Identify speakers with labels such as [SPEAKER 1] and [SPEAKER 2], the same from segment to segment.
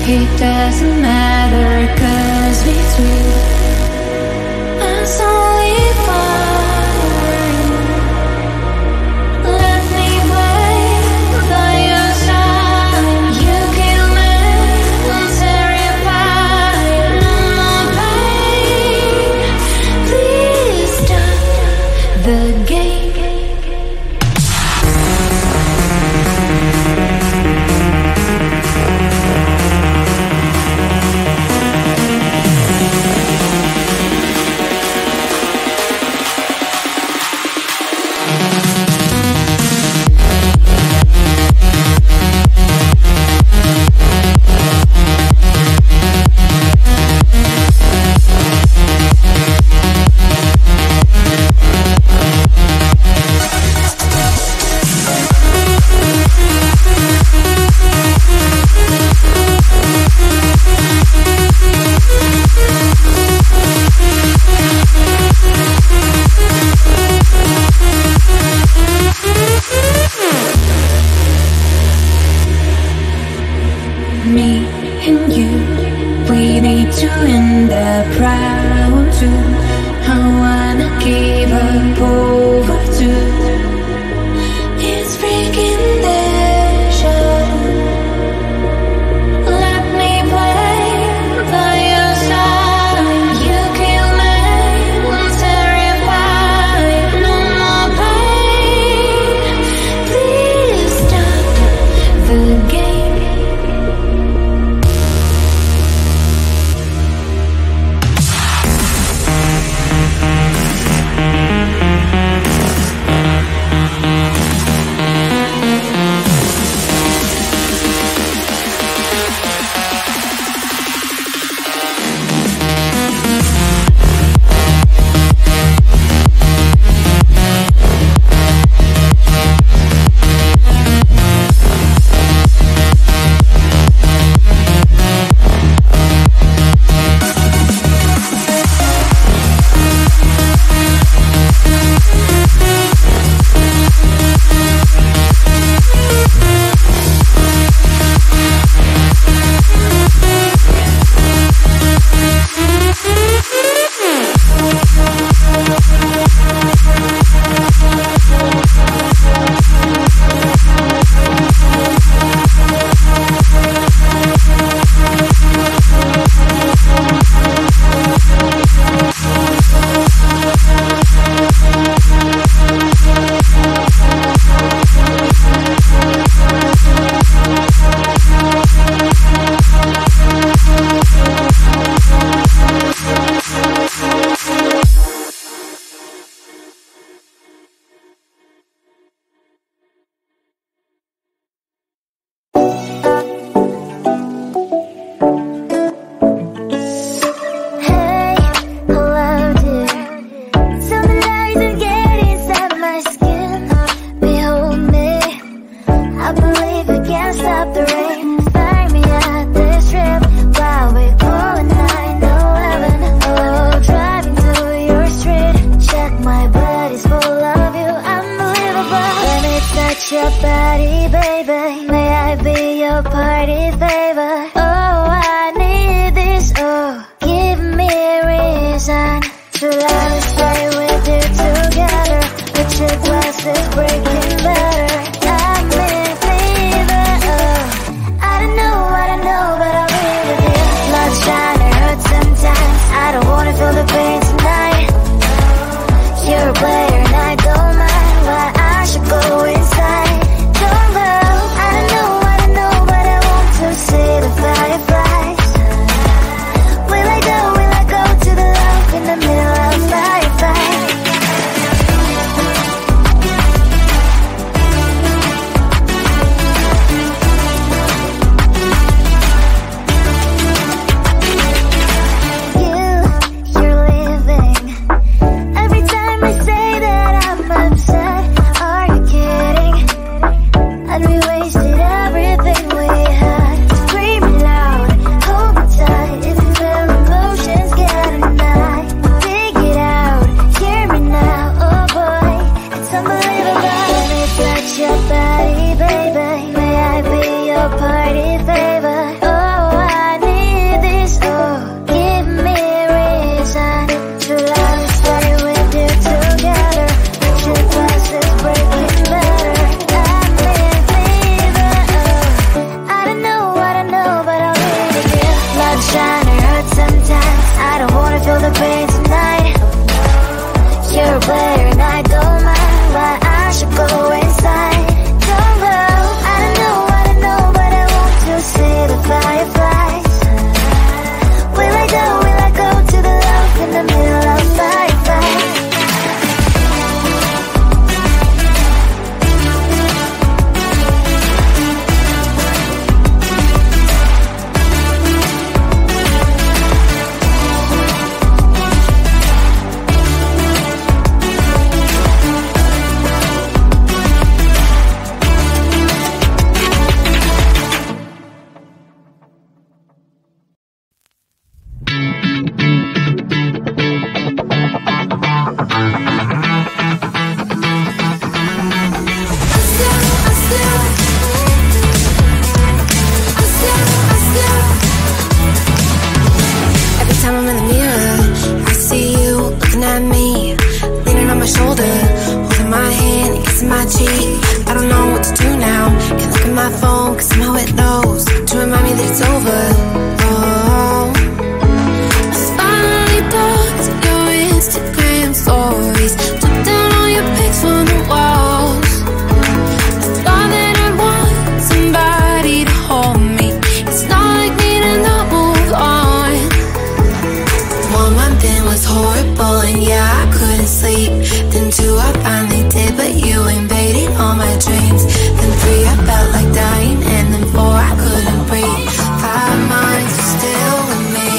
[SPEAKER 1] It doesn't matter, 'cause between us only fire. Let me play by your side. You kill me, I'm terrified. No more pain. Please stop the game. Me and you, we need to end the problem too. I wanna give up over too. It's freaking deja. Let me play by your side. You kill me, I'm terrified. No more pain. Please stop the game. remind me that it's over. Oh, I finally blocked your Instagram stories, took down all your pics from the walls. I thought that I want somebody to hold me. It's not like me to not move on. 1 month in was horrible, and yeah, I couldn't sleep. Then 2, I finally did, but you invaded all my dreams. Then 3, I felt like dying, and then 4, I couldn't breathe. 5 months, you're still with me.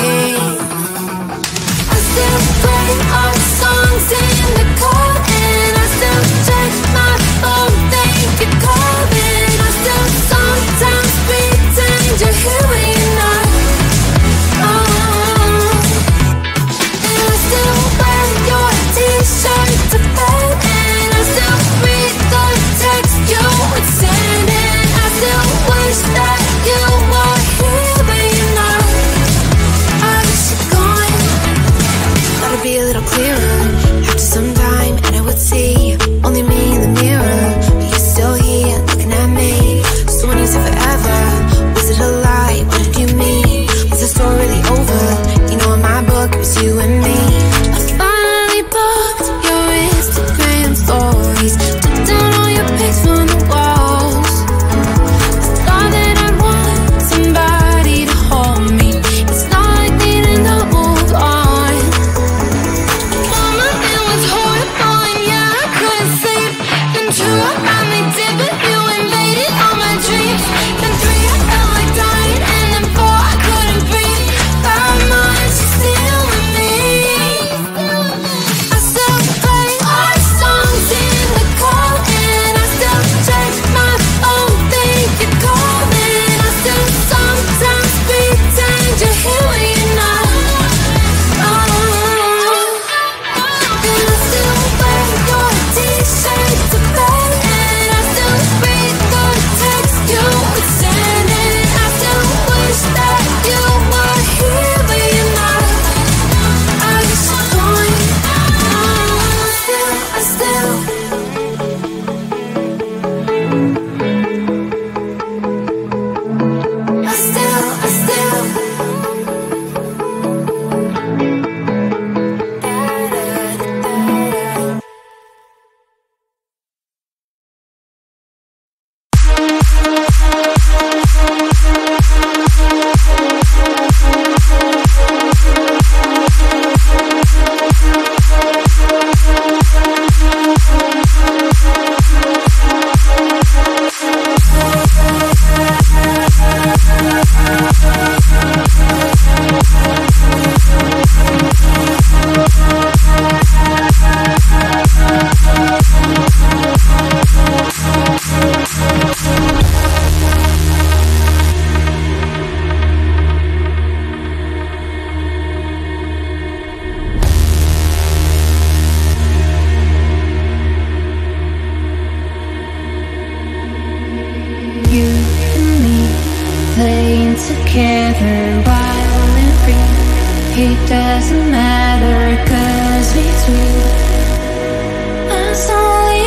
[SPEAKER 1] I still play our songs in the car, and I still check my phone, think you're calling. I still sometimes pretend you're here when you're not. And I still wear your t-shirt to bed, and I still read the text you would send, and I still wish that you were here but you're not. I wish you're gone. Thought it'd be a little clearer after some time, and I would see only me in the mirror, but you're still here looking at me. So when you said forever, was it a lie? What did you mean? Was the story really over? You know, in my book it was you and me. I finally blocked your Instagram stories, took down all your pics from the walls. I thought that I want somebody to hold me. It's not like me to not move on. 1 month it was horrible, and yeah, I couldn't sleep. Then 2, I finally did, but you invaded all my dreams. Then 3, I felt like dying, and then 4, I couldn't breathe. 5 months, you're still with me. I still play our songs in the car, and I still check my phone, think you're calling. I still sometimes pretend you're here when you're not. And I still wear your t-shirt to bed, and I still read the text you would send, and I still wish that you were here but you're not. I wish you're gone. I still you and me playing together, wild and free. It doesn't matter, 'cause it's real. Us only